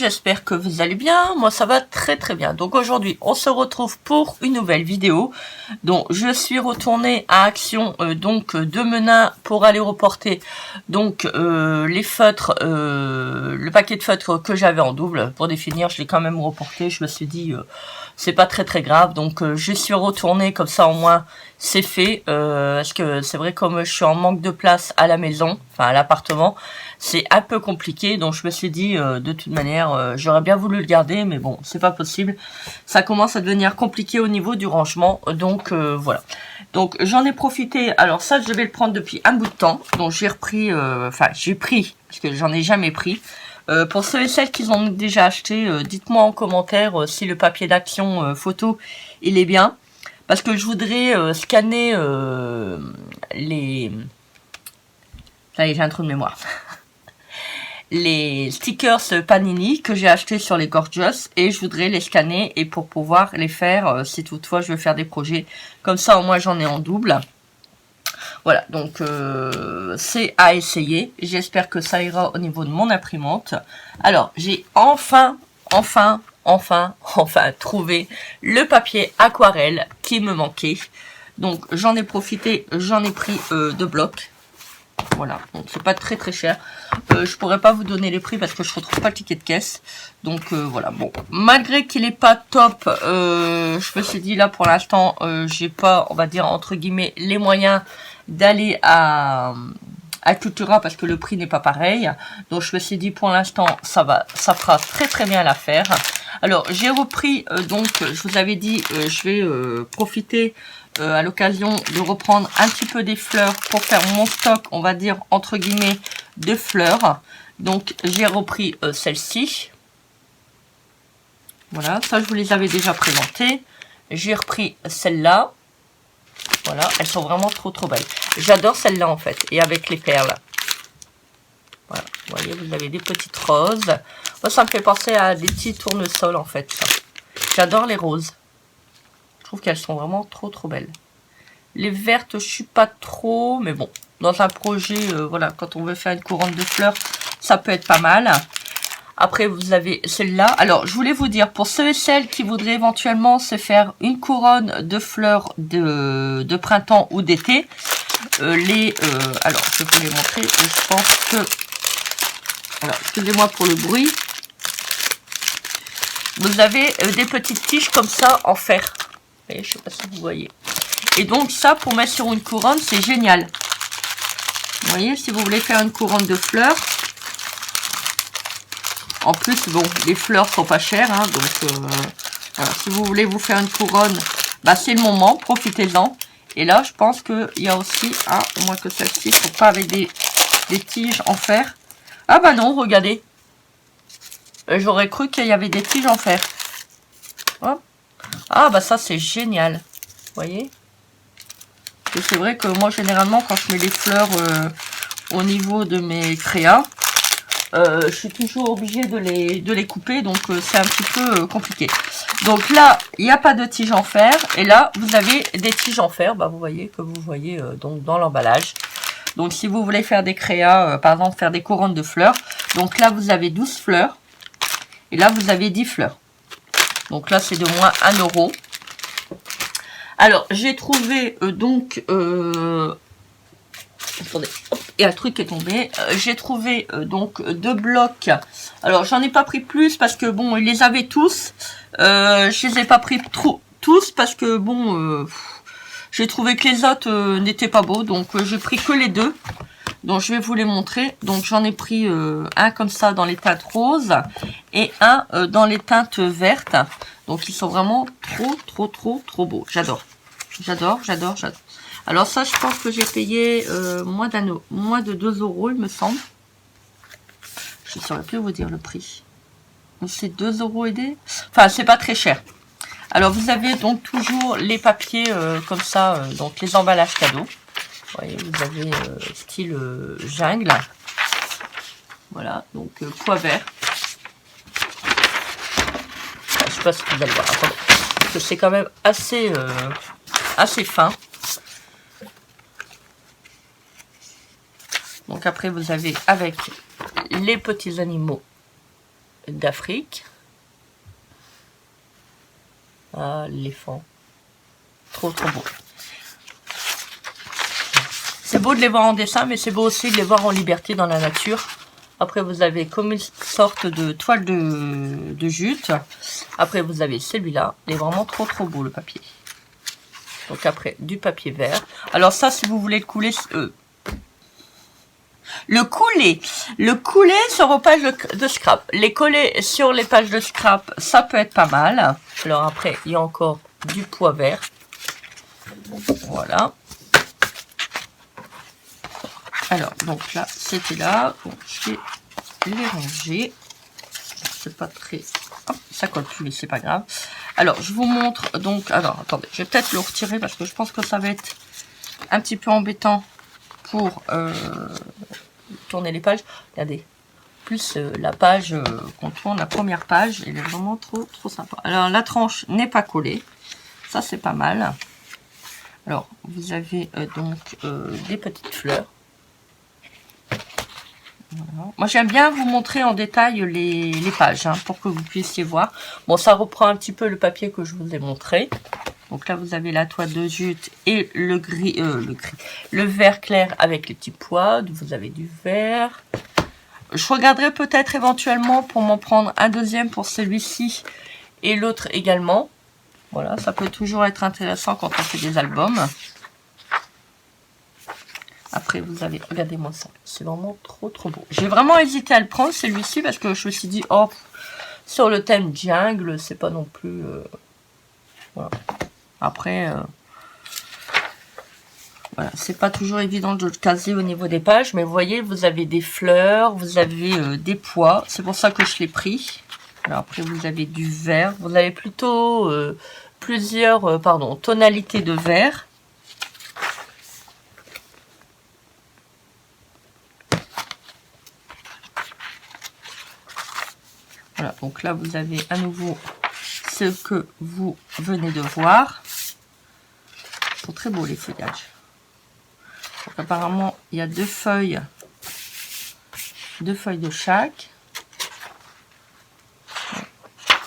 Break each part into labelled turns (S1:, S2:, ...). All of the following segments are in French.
S1: j'espère que vous allez bien. Moi ça va très très bien. Donc aujourd'hui on se retrouve pour une nouvelle vidéo. Donc je suis retournée à Action de Menin pour aller reporter donc les feutres, le paquet de feutres que j'avais en double. Pour définir, je l'ai quand même reporté. Je me suis dit c'est pas très très grave. Donc je suis retournée, comme ça au moins c'est fait. Parce que c'est vrai, comme je suis en manque de place à la maison, enfin à l'appartement, c'est un peu compliqué. Donc je me suis dit de toute manière j'aurais bien voulu le garder, mais bon, c'est pas possible. Ça commence à devenir compliqué au niveau du rangement. Donc voilà. Donc j'en ai profité. Alors ça, je devais le prendre depuis un bout de temps. Donc j'ai repris, j'ai pris, parce que j'en ai jamais pris. Pour ceux et celles qui ont déjà acheté, dites-moi en commentaire si le papier d'action photo, il est bien. Parce que je voudrais scanner les... Ça y est, j'ai un trou de mémoire. Les stickers Panini que j'ai achetés sur les Gorgeous, et je voudrais les scanner et pour pouvoir les faire si toutefois je veux faire des projets. Comme ça, au moins, j'en ai en double. Voilà, donc c'est à essayer. J'espère que ça ira au niveau de mon imprimante. Alors, j'ai enfin trouvé le papier aquarelle qui me manquait. Donc, j'en ai profité, j'en ai pris 2 blocs. Voilà, donc c'est pas très très cher. Je pourrais pas vous donner les prix parce que je retrouve pas le ticket de caisse. Donc voilà, bon, malgré qu'il est pas top, je me suis dit là pour l'instant, j'ai pas, on va dire entre guillemets, les moyens d'aller à Cultura parce que le prix n'est pas pareil. Donc je me suis dit pour l'instant ça fera très très bien l'affaire. Alors j'ai repris donc je vous avais dit je vais profiter à l'occasion de reprendre un petit peu des fleurs pour faire mon stock, on va dire entre guillemets, de fleurs. Donc j'ai repris celle-ci. Voilà, ça je vous les avais déjà présentées. J'ai repris celle-là. Voilà, elles sont vraiment trop trop belles. J'adore celle-là en fait, et avec les perles. Voilà, vous voyez, vous avez des petites roses. Moi ça me fait penser à des petits tournesols en fait. J'adore les roses. Je trouve qu'elles sont vraiment trop trop belles. Les vertes, je suis pas trop, mais bon, dans un projet, voilà, quand on veut faire une couronne de fleurs, ça peut être pas mal. Après, vous avez celle-là. Alors, je voulais vous dire, pour ceux et celles qui voudraient éventuellement se faire une couronne de fleurs de printemps ou d'été, alors, je vais vous les montrer. Je pense que... Alors, excusez-moi pour le bruit. Vous avez des petites tiges comme ça en fer. Vous voyez, je sais pas si vous voyez. Et donc, ça, pour mettre sur une couronne, c'est génial. Vous voyez, si vous voulez faire une couronne de fleurs... En plus, bon, les fleurs sont pas chères, hein, donc voilà, si vous voulez vous faire une couronne, bah c'est le moment, profitez-en. Et là, je pense qu'il y a aussi, au moins que celle-ci, ne sont pas avec des tiges en fer. Ah bah non, regardez. J'aurais cru qu'il y avait des tiges en fer. Hop. Ah bah ça, c'est génial. Vous voyez? Et c'est vrai que moi, généralement, quand je mets les fleurs au niveau de mes créas, je suis toujours obligée de les couper, donc c'est un petit peu compliqué. Donc là, il n'y a pas de tige en fer, et là, vous avez des tiges en fer, bah, vous voyez, que vous voyez donc dans l'emballage. Donc si vous voulez faire des créas, par exemple faire des couronnes de fleurs, donc là, vous avez 12 fleurs, et là, vous avez 10 fleurs. Donc là, c'est de moins 1 €. Alors, j'ai trouvé attendez, hop, et un truc est tombé. J'ai trouvé donc 2 blocs. Alors j'en ai pas pris plus parce que bon, ils les avaient tous. Je les ai pas pris tous parce que bon, j'ai trouvé que les autres n'étaient pas beaux. Donc j'ai pris que les 2. Donc je vais vous les montrer. Donc j'en ai pris un comme ça dans les teintes roses et un dans les teintes vertes. Donc ils sont vraiment trop beaux. J'adore. Alors ça, je pense que j'ai payé moins de 2 €, il me semble. Je ne saurais plus vous dire le prix. C'est 2 € et des... Enfin, c'est pas très cher. Alors, vous avez donc toujours les papiers comme ça, donc les emballages cadeaux. Vous voyez, vous avez style jungle. Voilà, donc pois vert. Je sais pas si vous allez voir. Attendez, parce que c'est quand même assez fin. Donc après, vous avez avec les petits animaux d'Afrique. Ah, l'éléphant. Trop beau. C'est beau de les voir en dessin, mais c'est beau aussi de les voir en liberté dans la nature. Après, vous avez comme une sorte de toile de jute. Après, vous avez celui-là. Il est vraiment trop beau, le papier. Donc après, du papier vert. Alors ça, si vous voulez le couler... Le couler sur vos pages de scrap. Les coller sur les pages de scrap, ça peut être pas mal. Alors après, il y a encore du poids vert. Voilà. Alors, donc là, c'était là. Donc, je vais les ranger. C'est pas très... Hop, ça colle plus, mais c'est pas grave. Alors, je vous montre donc... Alors, attendez, je vais peut-être le retirer parce que je pense que ça va être un petit peu embêtant pour tourner les pages. Regardez, plus la page qu'on tourne, la première page, elle est vraiment trop sympa. Alors, la tranche n'est pas collée. Ça, c'est pas mal. Alors, vous avez donc des petites fleurs. Voilà. Moi, j'aime bien vous montrer en détail les pages, hein, pour que vous puissiez voir. Bon, ça reprend un petit peu le papier que je vous ai montré. Donc là, vous avez la toile de jute et le vert clair avec les petits pois. Vous avez du vert. Je regarderai peut-être éventuellement pour m'en prendre un deuxième pour celui-ci et l'autre également. Voilà, ça peut toujours être intéressant quand on fait des albums. Après, vous avez, regardez-moi ça, c'est vraiment trop beau. J'ai vraiment hésité à le prendre, celui-ci, parce que je me suis dit, oh, sur le thème jungle, c'est pas non plus... voilà. Après, voilà, c'est pas toujours évident de le caser au niveau des pages, mais vous voyez, vous avez des fleurs, vous avez des pois, c'est pour ça que je l'ai pris. Alors après, vous avez du vert, vous avez plutôt plusieurs tonalités de vert. Voilà, donc là, vous avez à nouveau ce que vous venez de voir. Ils sont très beaux, les feuillages. Donc, apparemment, il y a deux feuilles de chaque.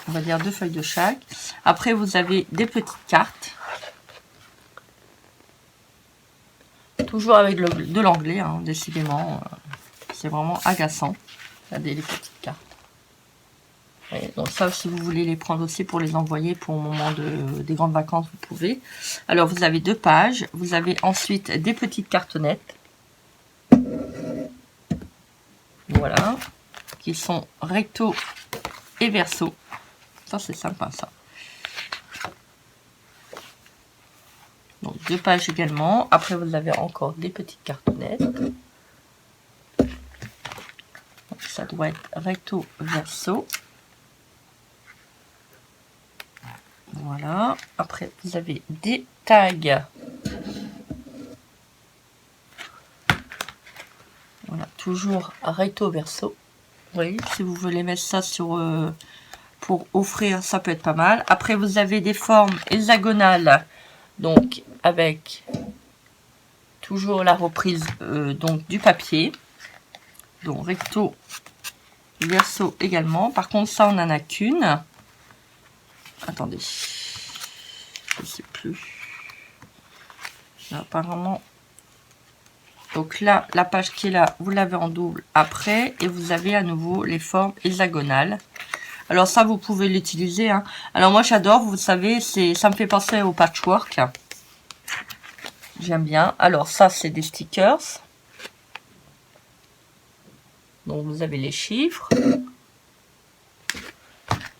S1: On va dire 2 feuilles de chaque. Après, vous avez des petites cartes. Toujours avec de l'anglais, hein, décidément. C'est vraiment agaçant. Regardez les petites cartes. Et donc ça, si vous voulez les prendre aussi pour les envoyer pour au moment des grandes vacances, vous pouvez. Alors, vous avez 2 pages. Vous avez ensuite des petites cartonnettes. Voilà. Qui sont recto et verso. Ça, c'est sympa, ça. Donc, 2 pages également. Après, vous avez encore des petites cartonnettes. Donc, ça doit être recto verso. Voilà. Après, vous avez des tags. Voilà, toujours recto verso. Vous voyez, si vous voulez mettre ça sur pour offrir, ça peut être pas mal. Après, vous avez des formes hexagonales, donc avec toujours la reprise donc du papier, donc recto verso également. Par contre, ça, on n'en a qu'une. Attendez, je sais plus. Là, apparemment. Donc là, la page qui est là, vous l'avez en double après, et vous avez à nouveau les formes hexagonales. Alors ça, vous pouvez l'utiliser, hein. Alors moi, j'adore, vous savez, ça me fait penser au patchwork. J'aime bien. Alors ça, c'est des stickers. Donc vous avez les chiffres.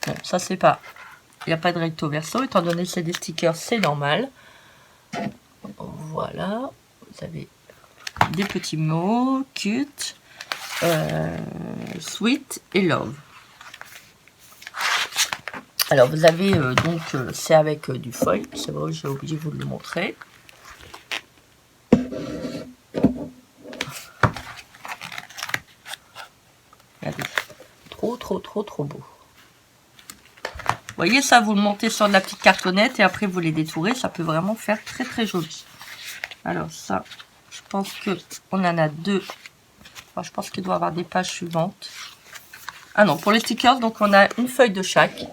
S1: Bon, ça c'est pas... Il n'y a pas de recto verso, étant donné que c'est des stickers, c'est normal. Voilà. Vous avez des petits mots, cute, sweet et love. Alors vous avez donc, c'est avec du foil, c'est vrai, j'ai oublié de vous le montrer. Regardez, trop beau. Vous voyez ça, vous le montez sur de la petite cartonnette et après vous les détourez, ça peut vraiment faire très joli. Alors ça, je pense que on en a 2. Enfin, je pense qu'il doit y avoir des pages suivantes. Ah non, pour les stickers, donc on a une feuille de chaque.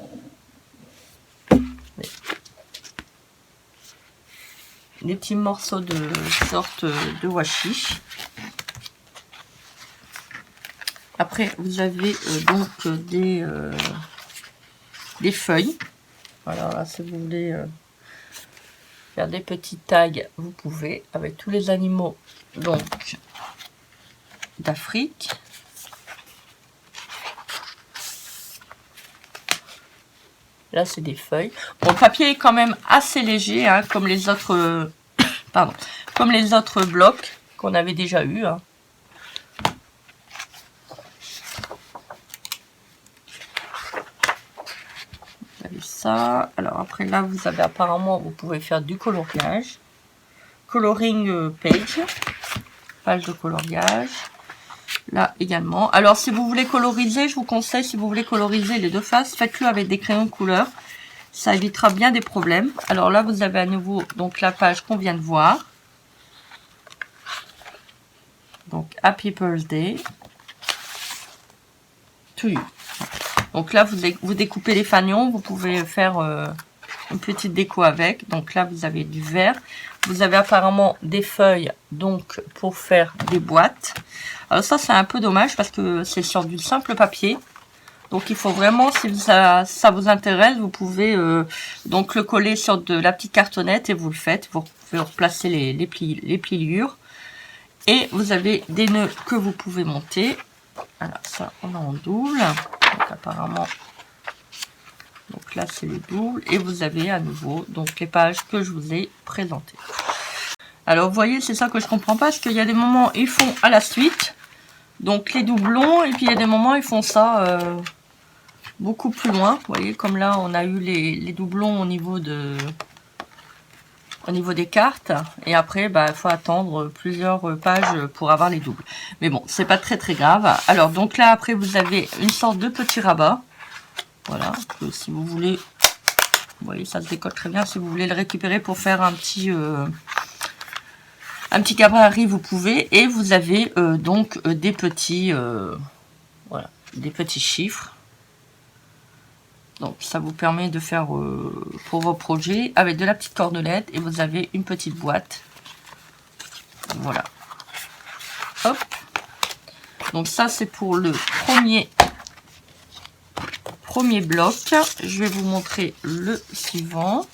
S1: Des petits morceaux de sorte de washi. Après, vous avez donc des feuilles. Alors là, si vous voulez faire des petits tags, vous pouvez, avec tous les animaux donc d'Afrique. Là, c'est des feuilles. Bon, le papier est quand même assez léger, hein, comme les autres, pardon, comme les autres blocs qu'on avait déjà eu. Hein. Vous avez ça. Alors après, là, vous avez apparemment, vous pouvez faire du coloriage. Coloring page. Page de coloriage. Là également. Alors si vous voulez coloriser, je vous conseille, si vous voulez coloriser les deux faces, faites-le avec des crayons de couleur. Ça évitera bien des problèmes. Alors là, vous avez à nouveau donc la page qu'on vient de voir. Donc Happy Birthday to you. Donc là, vous découpez les fanions. Vous pouvez faire une petite déco avec. Donc là, vous avez du vert. Vous avez apparemment des feuilles donc pour faire des boîtes. Alors ça, c'est un peu dommage parce que c'est sur du simple papier. Donc il faut vraiment, si ça vous intéresse, vous pouvez donc le coller sur de la petite cartonnette et vous le faites. Vous pouvez replacer les pliures. Et vous avez des nœuds que vous pouvez monter. Alors ça, on a en double. Donc apparemment, donc là c'est le double. Et vous avez à nouveau donc les pages que je vous ai présentées. Alors vous voyez, c'est ça que je comprends pas, parce qu'il y a des moments ils font à la suite, donc les doublons, et puis il y a des moments ils font ça beaucoup plus loin. Vous voyez, comme là on a eu les doublons au niveau des cartes, et après il faut attendre plusieurs pages pour avoir les doubles. Mais bon, c'est pas très grave. Alors donc là après vous avez une sorte de petit rabat. Voilà, que si vous voulez, vous voyez ça se décolle très bien, si vous voulez le récupérer pour faire un petit gabarit, vous pouvez. Et vous avez donc des petits voilà, des petits chiffres. Donc ça vous permet de faire pour vos projets avec de la petite cordelette, et vous avez une petite boîte. Voilà. Hop. Donc ça c'est pour le premier bloc. Je vais vous montrer le suivant.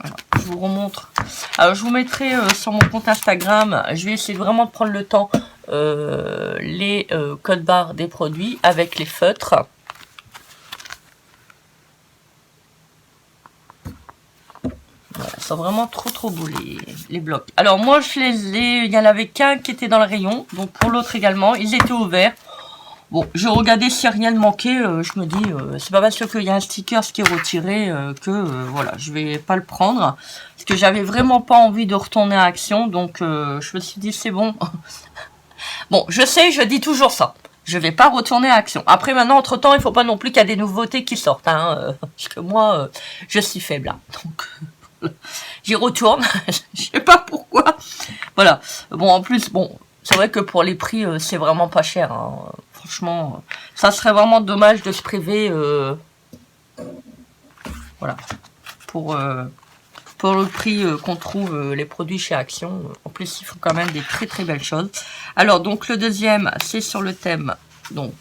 S1: Voilà, je vous remontre. Alors je vous mettrai sur mon compte Instagram, je vais essayer vraiment de prendre le temps, les codes barres des produits avec les feutres. Voilà, ils sont vraiment trop beaux les blocs. Alors moi je les ai, il y en avait qu'un qui était dans le rayon, donc pour l'autre également, ils étaient ouverts. Bon, je regardais si rien ne manquait, je me dis, c'est pas parce qu'il y a un sticker qui est retiré que voilà, je vais pas le prendre. Parce que j'avais vraiment pas envie de retourner à Action, donc je me suis dit, c'est bon. Bon, je sais, je dis toujours ça. Je vais pas retourner à Action. Après, maintenant, entre-temps, il faut pas non plus qu'il y ait des nouveautés qui sortent. Hein, parce que moi, je suis faible. Hein, donc, j'y retourne. Je sais pas pourquoi. Voilà. Bon, en plus, bon, c'est vrai que pour les prix, c'est vraiment pas cher. Hein. Franchement, ça serait vraiment dommage de se priver, voilà, pour le prix qu'on trouve les produits chez Action. En plus, ils font quand même des très belles choses. Alors, donc le deuxième, c'est sur le thème donc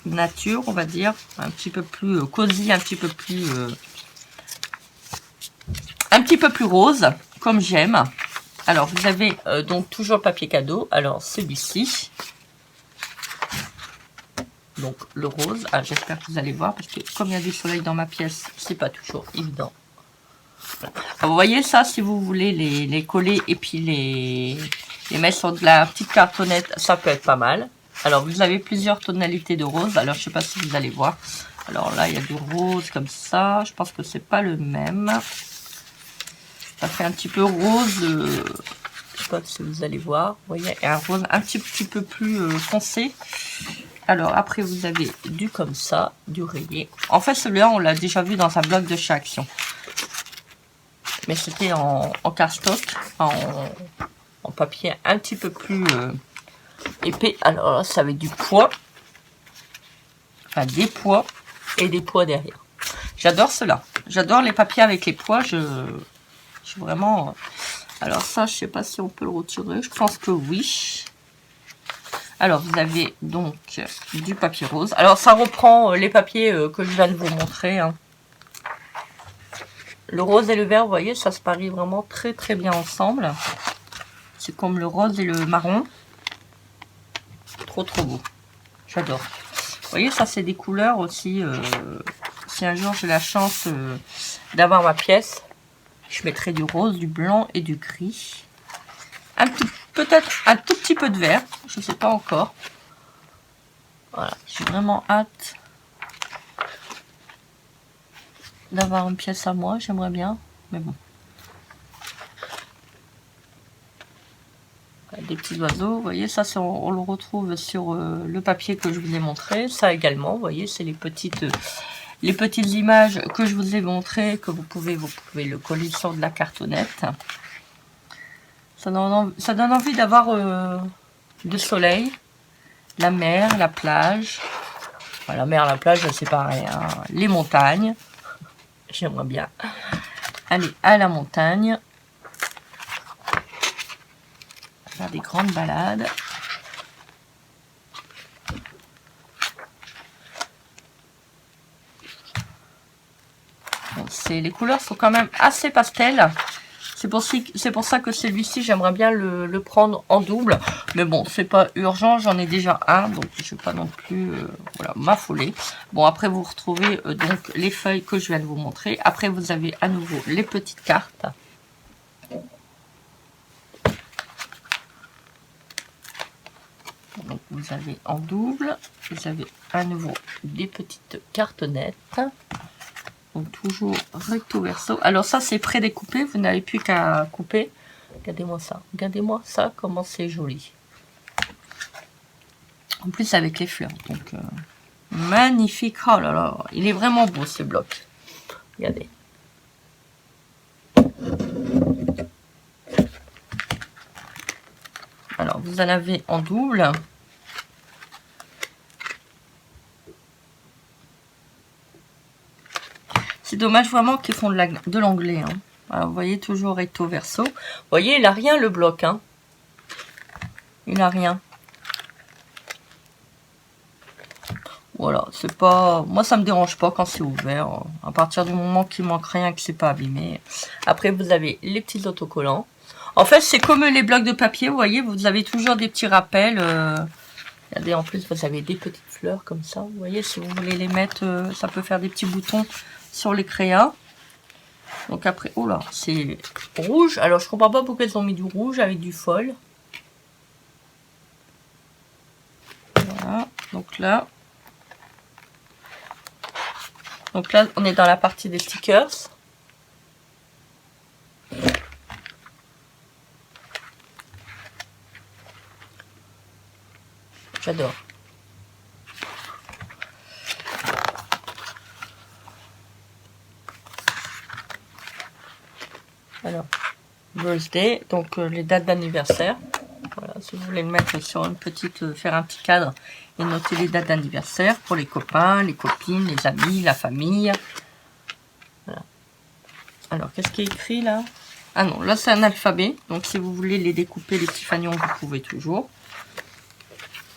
S1: nature, on va dire, un petit peu plus cosy, un petit peu plus rose, comme j'aime. Alors, vous avez donc toujours le papier cadeau. Alors, celui-ci. Donc le rose, j'espère que vous allez voir, parce que comme il y a du soleil dans ma pièce, c'est pas toujours évident. Voilà. Alors, vous voyez ça, si vous voulez les coller et puis les mettre sur de la petite cartonnette, ça peut être pas mal. Alors vous avez plusieurs tonalités de rose, alors je sais pas si vous allez voir. Alors là il y a du rose comme ça, je pense que c'est pas le même. Ça fait un petit peu rose, je sais pas si vous allez voir, vous voyez, un rose un petit peu plus foncé. Alors après vous avez du comme ça, du rayé. En fait celui-là on l'a déjà vu dans un blog de chez Action. Mais c'était en cardstock, en papier un petit peu plus épais. Alors là ça avait du poids. enfin des pois et des pois derrière. J'adore cela. J'adore les papiers avec les pois. Je suis vraiment... Alors ça, je sais pas si on peut le retirer. Je pense que oui. Alors, vous avez donc du papier rose. Alors, ça reprend les papiers que je viens de vous montrer. Hein. Le rose et le vert, vous voyez, ça se parie vraiment très très bien ensemble. C'est comme le rose et le marron. Trop trop beau. J'adore. Vous voyez, ça c'est des couleurs aussi. Si un jour j'ai la chance d'avoir ma pièce, je mettrai du rose, du blanc et du gris. Peut-être un tout petit peu de vert. Je ne sais pas encore. Voilà, j'ai vraiment hâte d'avoir une pièce à moi. J'aimerais bien, mais bon. Des petits oiseaux, vous voyez, ça on le retrouve sur le papier que je vous ai montré. Ça également, vous voyez, c'est les petites images que je vous ai montrées, que vous pouvez le coller sur de la cartonnette. Ça donne envie d'avoir du soleil, la mer, la plage. Enfin, la mer, la plage, c'est pareil. Hein. Les montagnes. J'aimerais bien aller à la montagne. Faire des grandes balades. Bon, les couleurs sont quand même assez pastel. C'est pour ça que celui-ci, j'aimerais bien le prendre en double. Mais bon, c'est pas urgent, j'en ai déjà un. Donc, je ne vais pas non plus voilà, m'affoler. Bon, après, vous retrouvez donc les feuilles que je viens de vous montrer. Après, vous avez à nouveau les petites cartes. Donc, vous avez en double. Vous avez à nouveau des petites cartonnettes. Donc toujours recto verso. Alors ça c'est prédécoupé, vous n'avez plus qu'à couper. Regardez-moi ça. Regardez-moi ça, comment c'est joli. En plus avec les fleurs. Donc magnifique. Oh là là, il est vraiment beau ce bloc. Regardez. Alors vous en avez en double. C'est dommage vraiment qu'ils font de l'anglais. Hein. Alors, vous voyez, toujours recto verso. Vous voyez, il n'a rien le bloc. Hein. Il n'a rien. Voilà, c'est pas... Moi, ça me dérange pas quand c'est ouvert. À partir du moment qu'il manque rien, que c'est pas abîmé. Après, vous avez les petits autocollants. En fait, c'est comme les blocs de papier. Vous voyez, vous avez toujours des petits rappels. Regardez, en plus, vous avez des petites fleurs comme ça. Vous voyez, si vous voulez les mettre, ça peut faire des petits boutons sur les créas. Donc après, oh là, c'est rouge. Alors je comprends pas pourquoi ils ont mis du rouge avec du fol. Voilà, donc là on est dans la partie des stickers. J'adore. Alors, birthday, donc les dates d'anniversaire. Voilà, si vous voulez le mettre sur une petite, faire un petit cadre et noter les dates d'anniversaire pour les copains, les copines, les amis, la famille. Voilà. Alors, qu'est-ce qui est écrit là? Ah non, là c'est un alphabet. Donc, si vous voulez les découper, les petits fanions, vous pouvez toujours.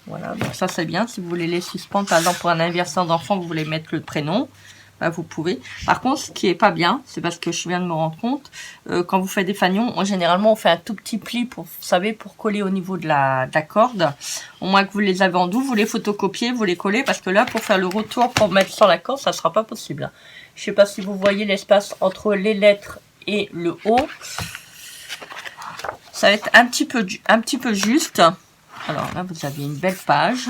S1: Voilà, donc ça c'est bien. Si vous voulez les suspendre, par exemple pour un anniversaire d'enfant, vous voulez mettre le prénom. Bah, vous pouvez. Par contre, ce qui est pas bien, c'est parce que je viens de me rendre compte, quand vous faites des fanions, généralement on fait un tout petit pli pour, vous savez, pour coller au niveau de la corde. Au moins que vous les avez en double, vous les photocopiez, vous les collez, parce que là, pour faire le retour, pour mettre sur la corde, ça sera pas possible. Je sais pas si vous voyez l'espace entre les lettres et le haut. Ça va être un petit peu juste. Alors là, vous avez une belle page.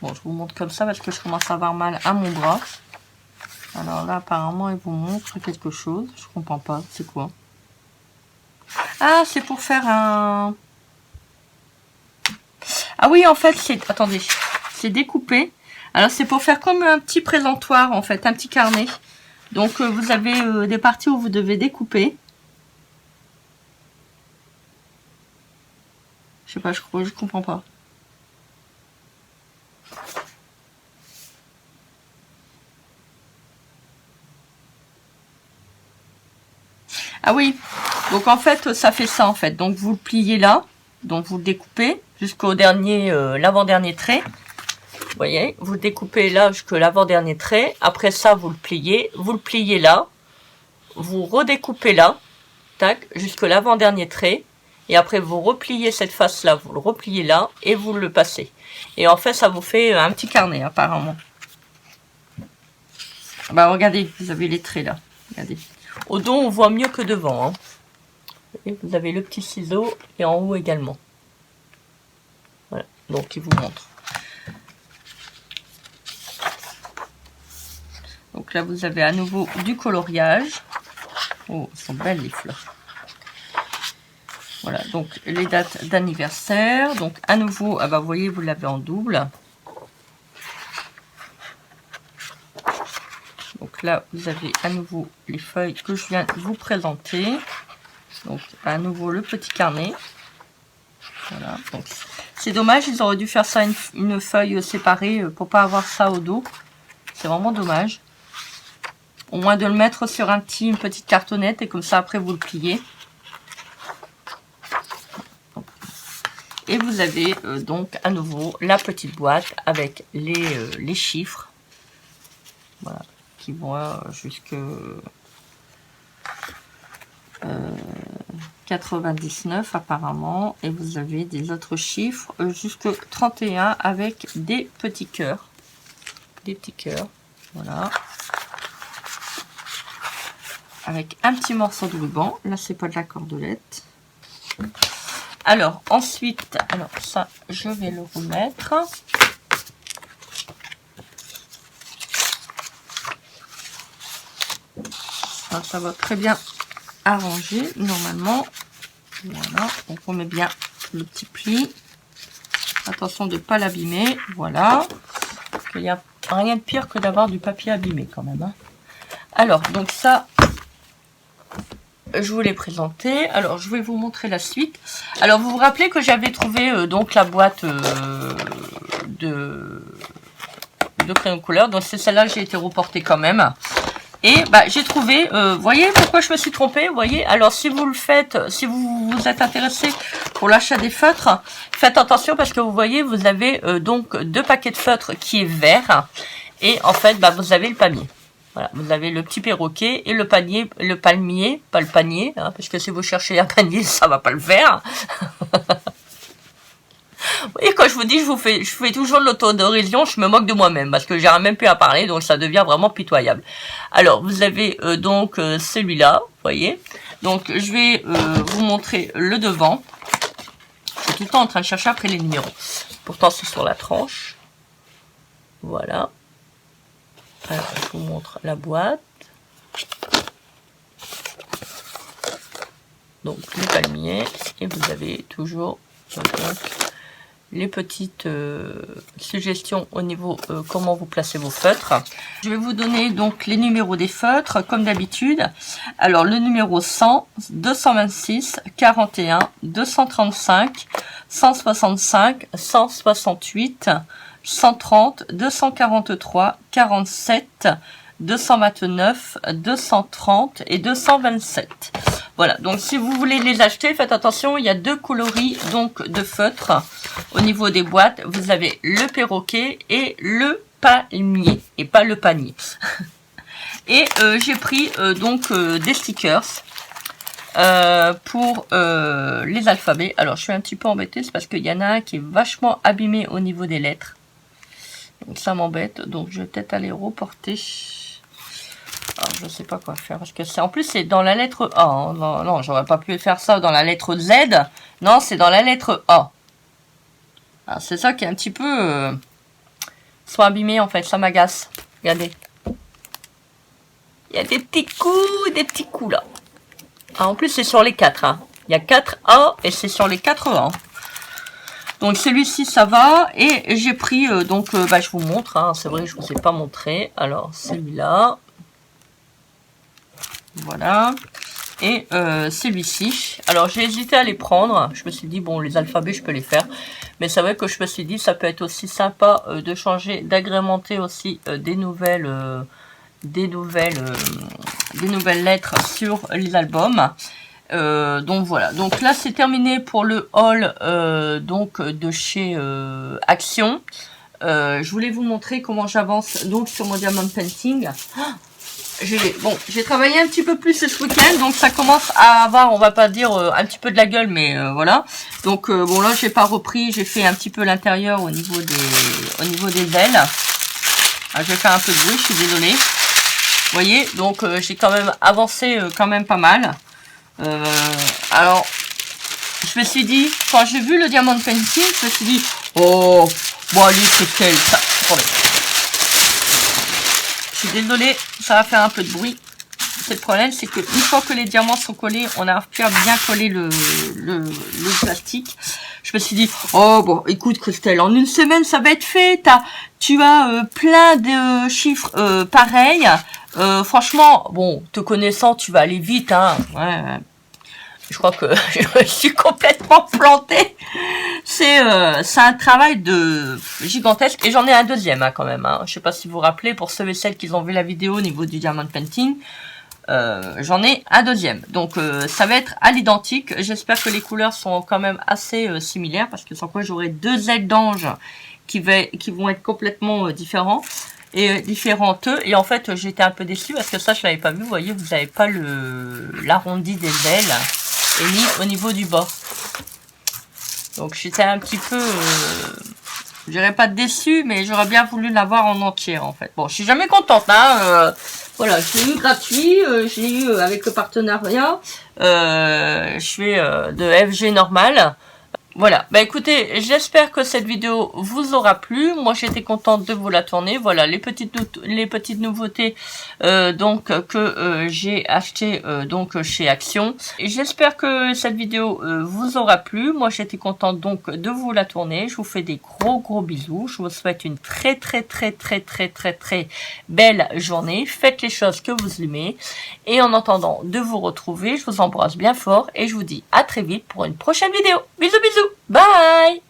S1: Bon, je vous montre comme ça parce que je commence à avoir mal à mon bras. Alors là, apparemment, il vous montre quelque chose. Je comprends pas. C'est quoi? Ah, c'est pour faire un... Ah oui, en fait, c'est... Attendez. C'est découpé. Alors, c'est pour faire comme un petit présentoir, en fait. Un petit carnet. Donc, vous avez des parties où vous devez découper. Je sais pas, je comprends pas. Ah oui, donc en fait, ça fait ça en fait. Donc vous le pliez là, donc vous le découpez jusqu'au dernier, l'avant-dernier trait. Vous voyez, vous le découpez là jusqu'à l'avant-dernier trait. Après ça, vous le pliez là, vous redécoupez là, tac, jusqu'à l'avant-dernier trait. Et après, vous repliez cette face-là, vous le repliez là, et vous le passez. Et en fait, ça vous fait un petit carnet, apparemment. Bah, regardez, vous avez les traits là. Regardez. Au dos, on voit mieux que devant. Hein. Et vous avez le petit ciseau, et en haut également. Voilà, donc il vous montre. Donc là, vous avez à nouveau du coloriage. Oh, elles sont belles les fleurs. Voilà, donc les dates d'anniversaire. Donc à nouveau, ah bah, vous voyez, vous l'avez en double. Donc là, vous avez à nouveau les feuilles que je viens de vous présenter. Donc à nouveau le petit carnet. Voilà, donc c'est dommage, ils auraient dû faire ça une feuille séparée pour pas avoir ça au dos. C'est vraiment dommage. Au moins de le mettre sur une petite cartonnette et comme ça après vous le pliez. Et vous avez donc à nouveau la petite boîte avec les chiffres. Voilà, qui vont jusque 99 apparemment. Et vous avez des autres chiffres jusque 31 avec des petits cœurs. Des petits cœurs, voilà. Avec un petit morceau de ruban. Là, c'est pas de la cordelette. Alors, ensuite, alors ça, je vais le remettre. Ça va très bien arranger, normalement. Voilà, on remet bien le petit pli. Attention de ne pas l'abîmer. Voilà. Il n'y a rien de pire que d'avoir du papier abîmé quand même. Hein. Alors, donc ça... je vous l'ai présenté. Alors, je vais vous montrer la suite. Alors, vous vous rappelez que j'avais trouvé donc la boîte de crayon de couleur. Donc, c'est celle-là que j'ai été reportée quand même. Et bah, j'ai trouvé, voyez pourquoi je me suis trompée, voyez. Alors, si vous le faites, si vous êtes intéressé pour l'achat des feutres, faites attention parce que vous voyez, vous avez donc 2 paquets de feutres qui est vert. Et en fait, bah, vous avez le palmier. Voilà, vous avez le petit perroquet et le palmier, pas le panier, hein, parce que si vous cherchez un panier, ça va pas le faire. Et quand je vous dis, je fais toujours de l'autodérision, je me moque de moi-même, parce que j'arrive même plus à parler, donc ça devient vraiment pitoyable. Alors, vous avez donc celui-là, vous voyez. Donc, je vais vous montrer le devant. Je suis tout le temps en train de chercher après les numéros. Pourtant, c'est sur la tranche. Voilà. Alors, je vous montre la boîte. Donc, le palmier. Et vous avez toujours donc, les petites suggestions au niveau comment vous placez vos feutres. Je vais vous donner donc les numéros des feutres, comme d'habitude. Alors, le numéro 100, 226, 41, 235, 165, 168... 130, 243, 47, 229, 230 et 227. Voilà, donc si vous voulez les acheter, faites attention, il y a 2 coloris donc de feutres. Au niveau des boîtes, vous avez le perroquet et le palmier, et pas le panier. Et j'ai pris donc des stickers pour les alphabets. Alors, je suis un petit peu embêtée, c'est parce qu'il y en a un qui est vachement abîmé au niveau des lettres. Donc ça m'embête, donc je vais peut-être aller reporter. Alors, je sais pas quoi faire, parce que c'est en plus c'est dans la lettre A. Hein. Non, non, j'aurais pas pu faire ça dans la lettre Z. Non, c'est dans la lettre A. C'est ça qui est un petit peu... soit abîmé en fait, ça m'agace. Regardez. Il y a des petits coups là. Ah, en plus c'est sur les 4. Hein. Il y a 4 A et c'est sur les 4 A. Donc celui-ci ça va et j'ai pris donc bah, je vous montre, hein, c'est vrai que je vous ai pas montré. Alors celui-là, voilà. et celui-ci. Alors j'ai hésité à les prendre, je me suis dit bon les alphabets je peux les faire, mais c'est vrai que je me suis dit ça peut être aussi sympa de changer, d'agrémenter aussi des nouvelles lettres sur les albums. Donc voilà, donc là c'est terminé pour le haul donc de chez Action. Je voulais vous montrer comment j'avance donc sur mon diamond painting. J'ai travaillé un petit peu plus ce week-end, donc ça commence à avoir, on va pas dire un petit peu de la gueule, mais voilà. Donc bon là j'ai pas repris, j'ai fait un petit peu l'intérieur au niveau des ailes. Ah, je vais faire un peu de bruit, je suis désolée. Vous voyez, donc j'ai quand même avancé quand même pas mal. Alors je me suis dit, quand j'ai vu le diamond painting, je me suis dit, oh bon allez c'est tel ça. Attendez. Je suis désolée, ça va faire un peu de bruit. C'est le problème, c'est que une fois que les diamants sont collés, on n'arrive plus à bien coller le plastique. Je me suis dit, oh bon, écoute Christelle, en une semaine ça va être fait. Tu as plein de chiffres pareils. Franchement, bon, te connaissant, tu vas aller vite, hein. Ouais. Je crois que je suis complètement plantée. C'est un travail de gigantesque. Et j'en ai un deuxième hein, quand même. Hein. Je sais pas si vous vous rappelez, pour ceux et celles qui ont vu la vidéo au niveau du diamond painting. J'en ai un deuxième. Donc ça va être à l'identique. J'espère que les couleurs sont quand même assez similaires. Parce que sans quoi j'aurai deux ailes d'ange qui vont être complètement différentes. Et en fait j'étais un peu déçue parce que ça je l'avais pas vu. Vous voyez, vous n'avez pas l'arrondi des ailes. Et ni au niveau du bas. Donc j'étais un petit peu, je dirais pas déçue, mais j'aurais bien voulu l'avoir en entière en fait. Bon, je suis jamais contente, hein. Voilà, je l'ai eu gratuit, je l'ai eu avec le partenariat. Je fais de FG normal. Voilà, bah écoutez, j'espère que cette vidéo vous aura plu. Moi j'étais contente de vous la tourner. Voilà les petites nouveautés donc que j'ai acheté donc chez Action. J'espère que cette vidéo vous aura plu. Moi j'étais contente donc de vous la tourner. Je vous fais des gros bisous. Je vous souhaite une très belle journée. Faites les choses que vous aimez. Et en attendant de vous retrouver, je vous embrasse bien fort et je vous dis à très vite pour une prochaine vidéo. Bisous bisous. Bye!